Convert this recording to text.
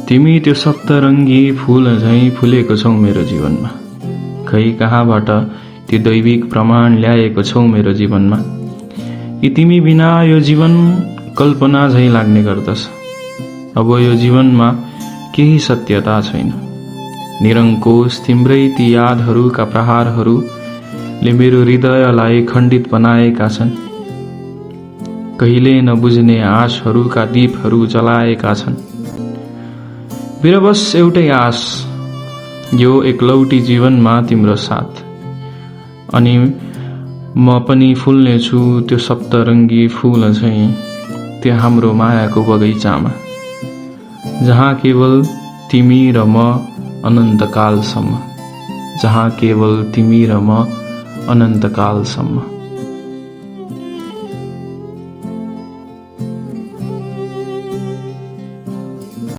तिमी त्यो सप्तरङ्गी फूल झैं फुलेको छौ मेरो जीवनमा। खै कहाँबाट त्यो दैविक प्रमाण ल्याएको छौ मेरो जीवनमा। कि तिमी बिना यो जीवन कल्पना झैं लाग्ने गर्दछ। अब यो जीवनमा केही सत्यता छैन। निरङ्कुश तिम्रै ती यादहरूका प्रहारहरूले मेरो हृदयलाई खण्डित बनाएका छन्। कहिले नबुझ्ने आशहरूका दीपहरू जलाएका छन्। मेरो बस एउटै आश, यो एकलौटी जीवनमा तिम्रो साथ। अनि म पनि फुल्नेछु त्यो सप्तरङ्गी फूल झैं त्यो हाम्रो मायाको बगैँचामा, जहाँ केवल तिमी र म अनन्तकालसम्म, जहाँ केवल तिमी र म अनन्तकालसम्म।